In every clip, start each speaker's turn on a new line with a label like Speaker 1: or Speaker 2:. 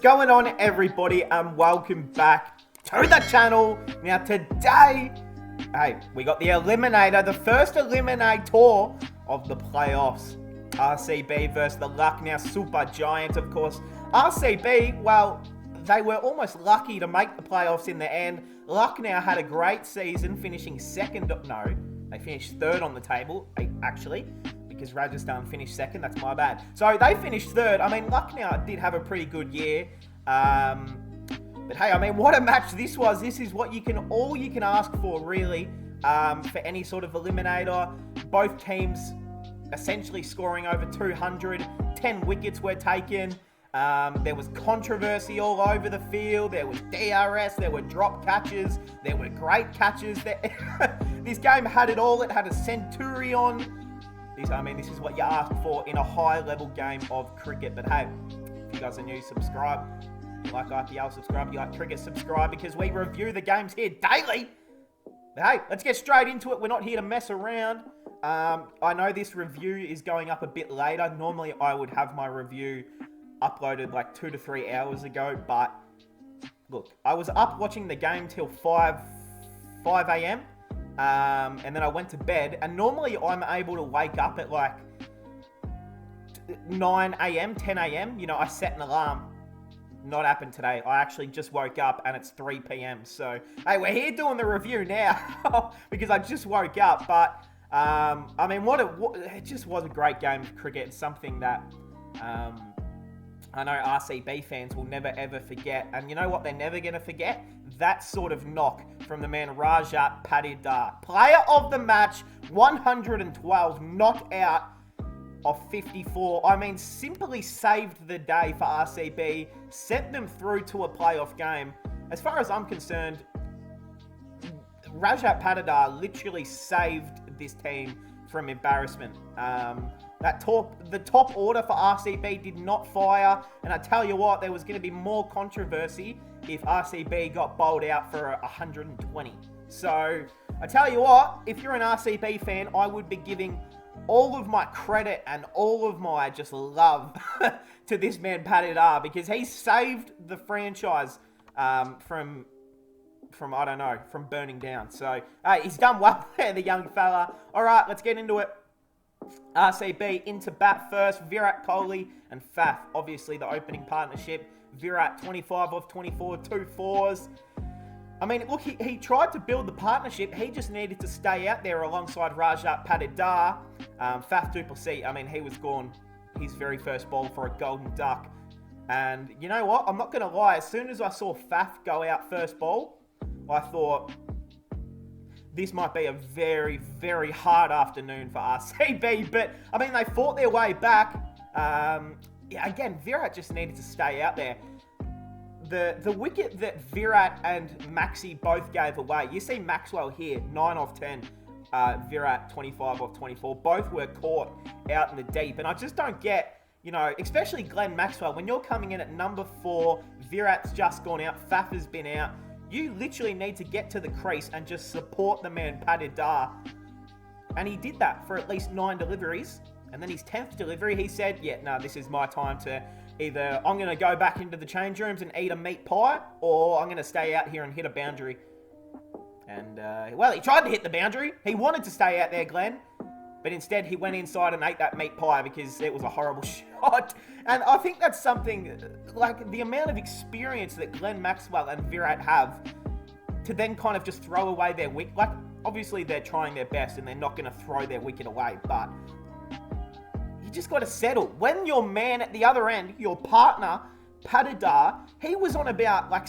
Speaker 1: Going on, everybody, and welcome back to the channel. Now today, hey, we got the Eliminator, the first Eliminator of the playoffs. RCB versus the Lucknow Super Giants, of course. RCB, well, they were almost lucky to make the playoffs in the end. Lucknow had a great season, finishing second. No, they finished third on the table, actually, because Rajasthan finished second. That's my bad. So they finished third. I mean, Lucknow did have a pretty good year. But hey, I mean, what a match this was. This is what all you can ask for, really, for any sort of eliminator. Both teams essentially scoring over 200. 10 wickets were taken. There was controversy all over the field. There was DRS. There were drop catches. There were great catches. This game had it all. It had a centurion. This is what you ask for in a high-level game of cricket. But hey, if you guys are new, subscribe. If you like IPL, subscribe. If you like cricket, subscribe, because we review the games here daily. But hey, let's get straight into it. We're not here to mess around. I know this review is going up a bit later. Normally, I would have my review uploaded like 2 to 3 hours ago. But look, I was up watching the game till 5 a.m. And then I went to bed, and normally I'm able to wake up at like 9 a.m, 10 a.m. You know, I set an alarm. Not happened today. I actually just woke up and it's 3 p.m. So, hey, we're here doing the review now because I just woke up. But, I mean, it just was a great game of cricket. It's something that I know RCB fans will never, ever forget. And you know what they're never going to forget? That sort of knock from the man Rajat Patidar. Player of the match, 112, knocked out of 54. I mean, simply saved the day for RCB, sent them through to a playoff game. As far as I'm concerned, Rajat Patidar literally saved this team from embarrassment. The top order for RCB did not fire, and I tell you what, there was going to be more controversy if RCB got bowled out for 120. So, I tell you what, if you're an RCB fan, I would be giving all of my credit and all of my just love to this man Patidar, because he saved the franchise from burning down. So, he's done well there, the young fella. All right, let's get into it. RCB into bat first. Virat Kohli and Faf, obviously the opening partnership. Virat 25 off 24, 2 fours. I mean, look, he tried to build the partnership. He just needed to stay out there alongside Rajat Patidar. Faf du Plessis, I mean, he was gone his very first ball for a golden duck. And you know what? I'm not going to lie. As soon as I saw Faf go out first ball, I thought, this might be a very, very hard afternoon for RCB. But, I mean, they fought their way back. Again, Virat just needed to stay out there. The wicket that Virat and Maxi both gave away, you see Maxwell here, 9 off 10. Virat, 25 off 24. Both were caught out in the deep. And I just don't get, you know, especially Glenn Maxwell, when you're coming in at number 4, Virat's just gone out, Faf has been out. You literally need to get to the crease and just support the man Patidar. And he did that for at least 9 deliveries. And then his 10th delivery, he said, yeah, no, this is my time to either I'm going to go back into the change rooms and eat a meat pie, or I'm going to stay out here and hit a boundary. And, well, he tried to hit the boundary. He wanted to stay out there, Glenn. But instead, he went inside and ate that meat pie because it was a horrible shot. And I think that's something, like, the amount of experience that Glenn Maxwell and Virat have to then kind of just throw away their wicket. Like, obviously, they're trying their best and they're not going to throw their wicket away. But you just got to settle. When your man at the other end, your partner, Patidar, he was on about, like,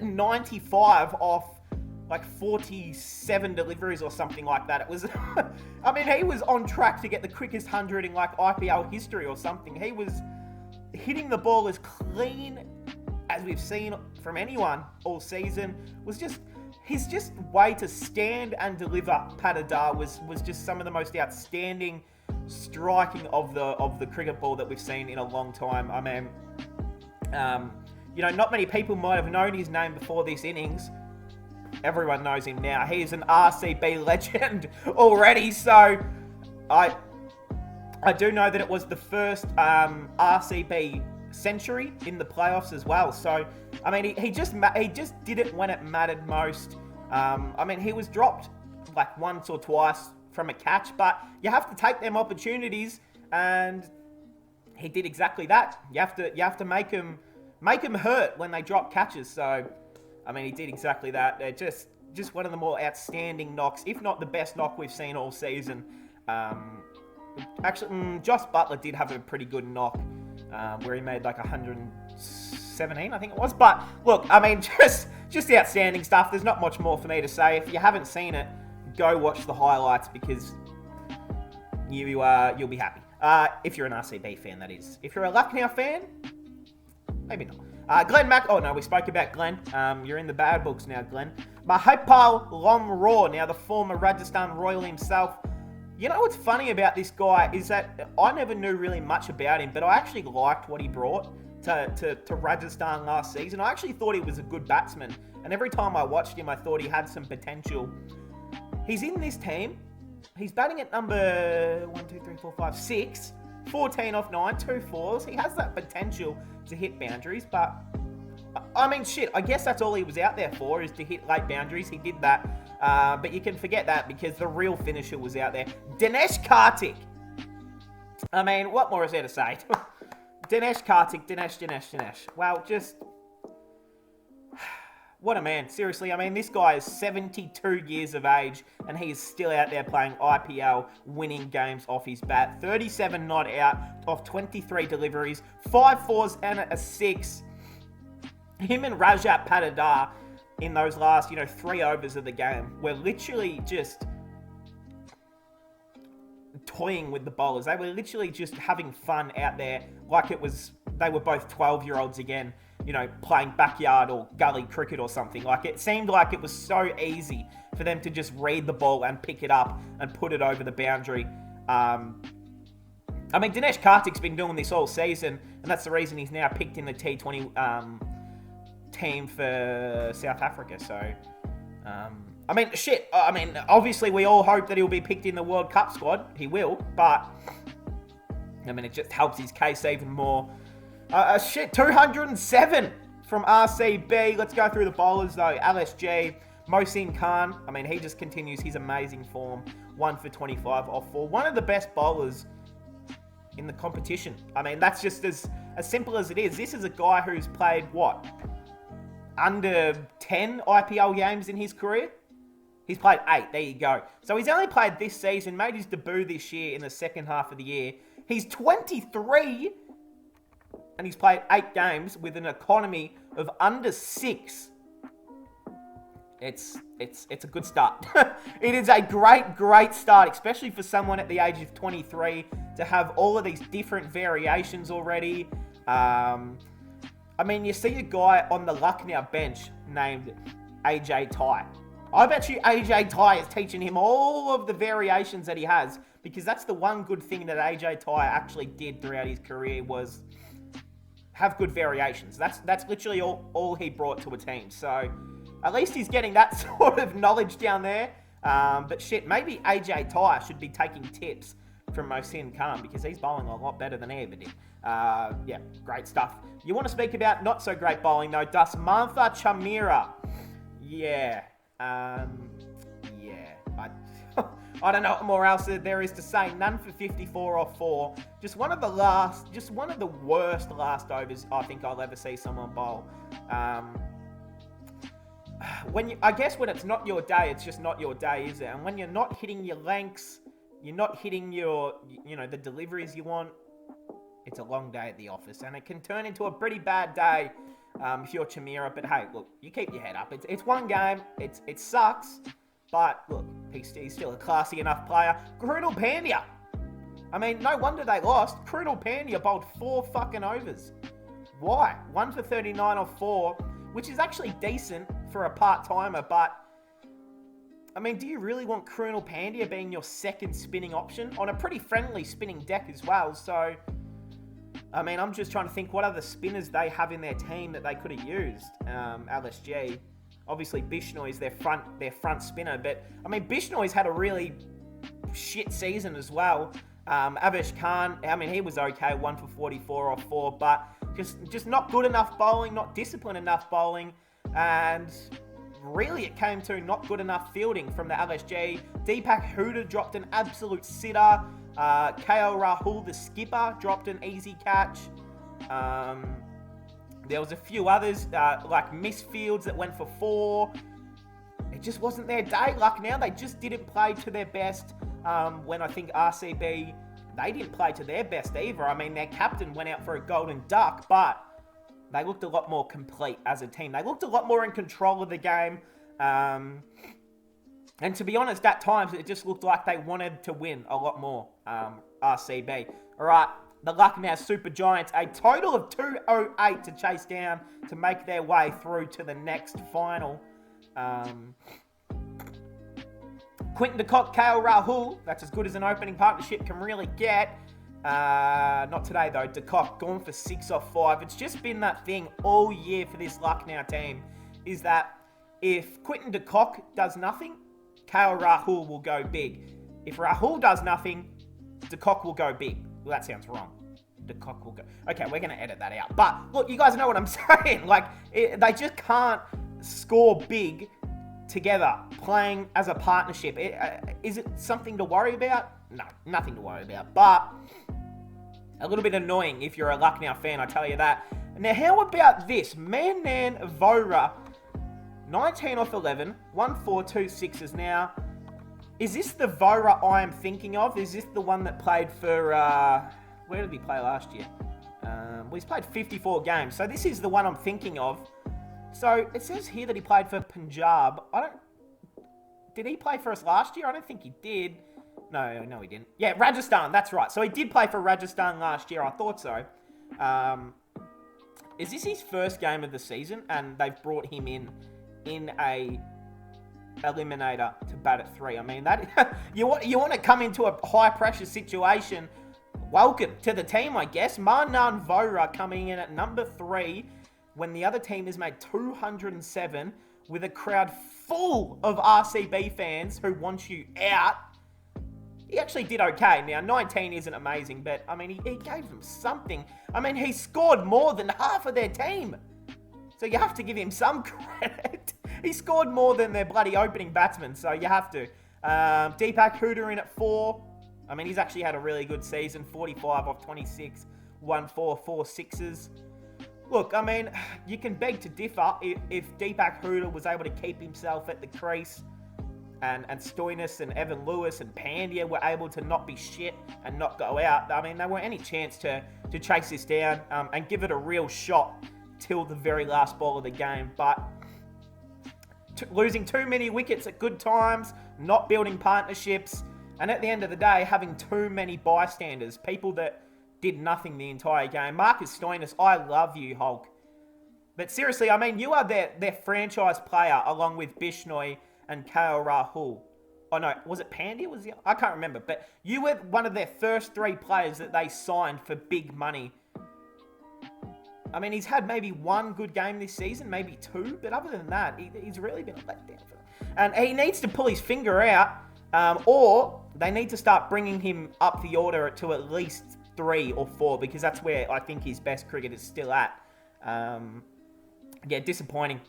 Speaker 1: 95 off like 47 deliveries or something like that. It was, I mean, he was on track to get the quickest 100 in like IPL history or something. He was hitting the ball as clean as we've seen from anyone all season. His way to stand and deliver, Patidar, was just some of the most outstanding striking of the cricket ball that we've seen in a long time. I mean, you know, not many people might have known his name before this innings. Everyone knows him now. He is an RCB legend already. So I do know that it was the first RCB century in the playoffs as well. So, I mean, he just did it when it mattered most. I mean, he was dropped like once or twice from a catch, but you have to take them opportunities, and he did exactly that. You have to make him hurt when they drop catches. So, I mean, he did exactly that. They're just one of the more outstanding knocks, if not the best knock we've seen all season. Actually, Josh Butler did have a pretty good knock where he made like 117, I think it was. But look, I mean, just outstanding stuff. There's not much more for me to say. If you haven't seen it, go watch the highlights because you'll be happy. If you're an RCB fan, that is. If you're a Lucknow fan, maybe not. Glenn Mack. Oh no, we spoke about Glenn. You're in the bad books now, Glenn. Mahipal Lomraw, now the former Rajasthan Royal himself. You know what's funny about this guy is that I never knew really much about him, but I actually liked what he brought to Rajasthan last season. I actually thought he was a good batsman, and every time I watched him, I thought he had some potential. He's in this team. He's batting at number 6, 14 off 9, 2 fours. He has that potential to hit boundaries, but I mean, shit, I guess that's all he was out there for, is to hit late boundaries. He did that. But you can forget that because the real finisher was out there. Dinesh Karthik. I mean, what more is there to say? Dinesh Karthik, Dinesh. Well, just... what a man. Seriously, I mean, this guy is 72 years of age and he is still out there playing IPL, winning games off his bat. 37 not out off 23 deliveries, 5 fours and a 6. Him and Rajat Patidar in those last, 3 overs of the game were literally just toying with the bowlers. They were literally just having fun out there like they were both 12-year-olds again, playing backyard or gully cricket or something. Like, it seemed like it was so easy for them to just read the ball and pick it up and put it over the boundary. I mean, Dinesh Karthik's been doing this all season, and that's the reason he's now picked in the T20 team for South Africa. So, I mean, shit. I mean, obviously we all hope that he'll be picked in the World Cup squad. He will, but I mean, it just helps his case even more. 207 from RCB. Let's go through the bowlers though. LSG, Mohsin Khan. I mean, he just continues his amazing form. 1 for 25 off 4. One of the best bowlers in the competition. I mean, that's just as simple as it is. This is a guy who's played, under 10 IPL games in his career? He's played 8. There you go. So he's only played this season, made his debut this year in the second half of the year. He's 23, and he's played 8 games with an economy of under 6. It's a good start. It is a great start, especially for someone at the age of 23 to have all of these different variations already. I mean, you see a guy on the Lucknow bench named AJ Ty. I bet you AJ Ty is teaching him all of the variations that he has, because that's the one good thing that AJ Ty actually did throughout his career, was have good variations. That's literally all he brought to a team. So at least he's getting that sort of knowledge down there. But shit, maybe AJ Ty should be taking tips from Mohsin Khan, because he's bowling a lot better than he ever did. Yeah, great stuff. You want to speak about not so great bowling though? Dasmantha Chamira. Yeah. I don't know what more else there is to say. None for 54 off 4. Just one of the worst last overs I think I'll ever see someone bowl. I guess when it's not your day, it's just not your day, is it? And when you're not hitting your lengths, you're not hitting your, the deliveries you want, it's a long day at the office, and it can turn into a pretty bad day if you're Chamira. But hey, look, you keep your head up. It's one game. It sucks, but look, he's still a classy enough player. Krunal Pandya. I mean, no wonder they lost. Krunal Pandya bowled 4 fucking overs. Why? 1 for 39 off 4, which is actually decent for a part-timer, but I mean, do you really want Krunal Pandya being your second spinning option on a pretty friendly spinning deck as well? So, I mean, I'm just trying to think what other spinners they have in their team that they could have used. LSG, obviously Bishnoi's their front spinner, but I mean, Bishnoi's had a really shit season as well. Avesh Khan, I mean, he was okay, 1 for 44 off 4, but Just not good enough bowling, not disciplined enough bowling, and really it came to not good enough fielding from the LSG. Deepak Hooda dropped an absolute sitter. KL Rahul, the skipper, dropped an easy catch. There was a few others, like misfields that went for 4. It just wasn't their day. Lucknow, they just didn't play to their best. When I think RCB, they didn't play to their best either. I mean, their captain went out for a golden duck, but they looked a lot more complete as a team. They looked a lot more in control of the game. And to be honest, at times, it just looked like they wanted to win a lot more, RCB. All right, the Lucknow Super Giants, a total of 208 to chase down to make their way through to the next final. Quinton de Kock, KL Rahul, that's as good as an opening partnership can really get. Not today, though. De Kock gone for 6 off 5. It's just been that thing all year for this Lucknow team, is that if Quinton de Kock does nothing, KL Rahul will go big. If Rahul does nothing, de Kock will go big. Well, that sounds wrong. De Kock will go... Okay, we're going to edit that out. But, look, you guys know what I'm saying. Like, they just can't score big together, playing as a partnership. Is it something to worry about? No, nothing to worry about. But a little bit annoying if you're a Lucknow fan, I tell you that. Now, how about this? Manan Vohra, 19 off 11, 1 4 2 6s now. Is this the Vohra I am thinking of? Is this the one that played for... where did he play last year? Well, he's played 54 games. So this is the one I'm thinking of. So it says here that he played for Punjab. Did he play for us last year? I don't think he did. No, he didn't. Yeah, Rajasthan, that's right. So he did play for Rajasthan last year. I thought so. Is this his first game of the season? And they've brought him in a eliminator to bat at 3. I mean, that you want to come into a high pressure situation. Welcome to the team, I guess. Manan Vohra coming in at number 3 when the other team has made 207 with a crowd full of RCB fans who want you out. He actually did okay. Now, 19 isn't amazing, but, I mean, he gave them something. I mean, he scored more than half of their team. So you have to give him some credit. He scored more than their bloody opening batsman, so you have to. Deepak Hooda in at 4. I mean, he's actually had a really good season. 45 off 26, 1 4, 4 6s. Look, I mean, you can beg to differ if Deepak Hooda was able to keep himself at the crease and Stoinis and Evan Lewis and Pandya were able to not be shit and not go out. I mean, there weren't any chance to chase this down and give it a real shot till the very last ball of the game. But losing too many wickets at good times, not building partnerships, and at the end of the day, having too many bystanders, people that did nothing the entire game. Marcus Stoinis, I love you, Hulk. But seriously, I mean, you are their franchise player along with Bishnoi and KL Rahul. Oh no, was it Pandya? I can't remember. But you were one of their first 3 players that they signed for big money. I mean, he's had maybe 1 good game this season, maybe 2. But other than that, he's really been a letdown for them. And he needs to pull his finger out. Or they need to start bringing him up the order to at least 3 or 4, because that's where I think his best cricket is still at. Yeah, disappointing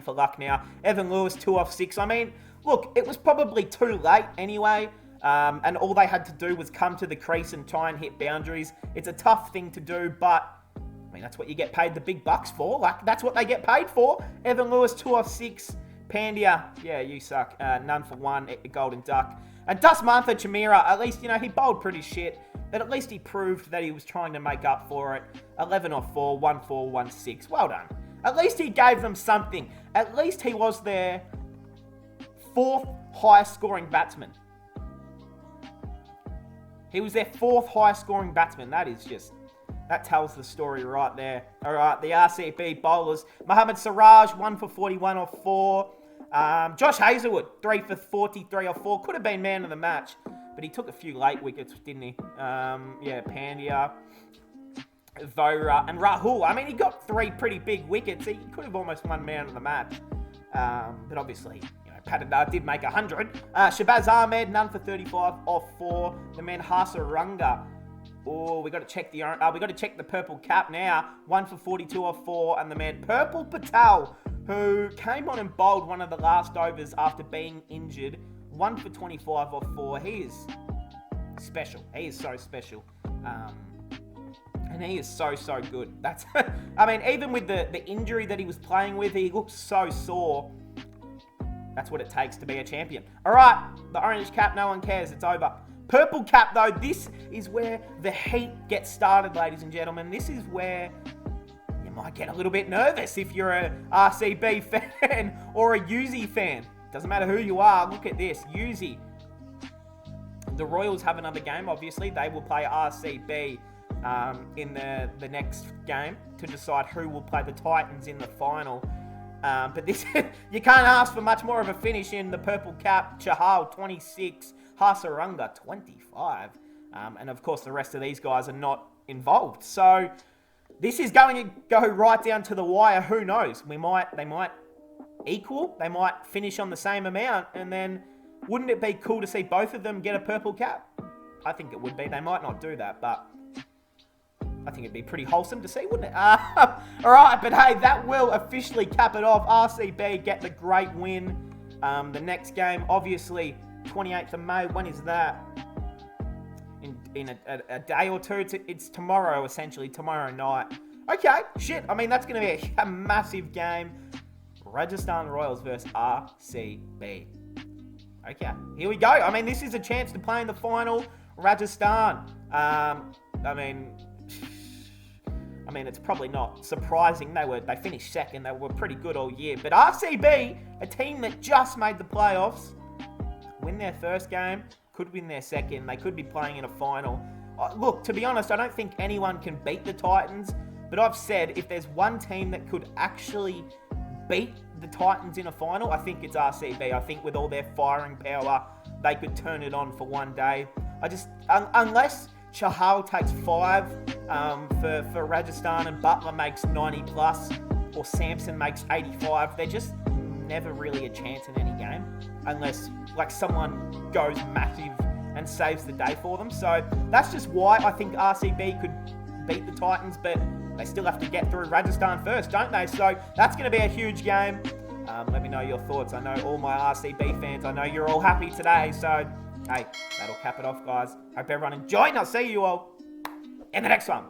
Speaker 1: for Lucknow. Evan Lewis, 2 off 6. I mean, look, it was probably too late anyway, and all they had to do was come to the crease and try and hit boundaries. It's a tough thing to do, but I mean, that's what you get paid the big bucks for. Like, that's what they get paid for. Evan Lewis, 2 off 6. Pandya, yeah, you suck. None for 1, golden duck. And Dusmantha Chamira, at least, you know, he bowled pretty shit, but at least he proved that he was trying to make up for it. 11 off 4, 1 4, 1 6. Well done. At least he gave them something. At least he was their 4th highest scoring batsman. He was their 4th highest scoring batsman. That tells the story right there. All right, the RCB bowlers. Mohammad Siraj, 1 for 41 off 4. Josh Hazlewood, 3 for 43 off 4. Could have been man of the match, but he took a few late wickets, didn't he? Yeah, Pandya, Vohra, and Rahul. I mean, he got 3 pretty big wickets. He could have almost won man of the match. But obviously, you know, Patidar did make 100. Shabazz Ahmed, none for 35 off 4. The man Hasaranga, Oh, we got to check the purple cap now. 1 for 42 off 4, and the man Purple Patel, who came on and bowled one of the last overs after being injured. 1 for 25 off 4. He is special. He is so special. And he is so good. That's, I mean, even with the injury that he was playing with, he looked so sore. That's what it takes to be a champion. All right, the orange cap, no one cares. It's over. Purple cap, though, this is where the heat gets started, ladies and gentlemen. This is where you might get a little bit nervous if you're a RCB fan or a Uzi fan. Doesn't matter who you are. Look at this. Uzi. The Royals have another game, obviously. They will play RCB in the next game to decide who will play the Titans in the final. But this, you can't ask for much more of a finish in the purple cap. Chahal, 26. Hasaranga, 25. And of course, the rest of these guys are not involved. So this is going to go right down to the wire. Who knows? They might equal. They might finish on the same amount. And then wouldn't it be cool to see both of them get a purple cap? I think it would be. They might not do that, but I think it'd be pretty wholesome to see, wouldn't it? All right, but hey, that will officially cap it off. RCB get the great win. The next game, obviously, 28th of May. When is that? In a day or two. It's tomorrow, essentially, tomorrow night. Okay, shit. I mean, that's going to be a massive game. Rajasthan Royals versus RCB. Okay, here we go. I mean, this is a chance to play in the final. Rajasthan. I mean, it's probably not surprising. They finished second. They were pretty good all year. But RCB, a team that just made the playoffs, win their first game, could win their second. They could be playing in a final. Look, to be honest, I don't think anyone can beat the Titans. But I've said if there's one team that could actually beat the Titans in a final, I think it's RCB. I think with all their firing power, they could turn it on for one day. Unless Chahal takes 5 for Rajasthan and Butler makes 90 plus, or Sampson makes 85, they're just never really a chance in any game unless like someone goes massive and saves the day for them. So that's just why I think RCB could beat the Titans, but they still have to get through Rajasthan first, don't they? So that's going to be a huge game. Let me know your thoughts. I know all my RCB fans, I know you're all happy today. So, hey, that'll cap it off, guys. Hope everyone enjoyed, and I'll see you all in the next one.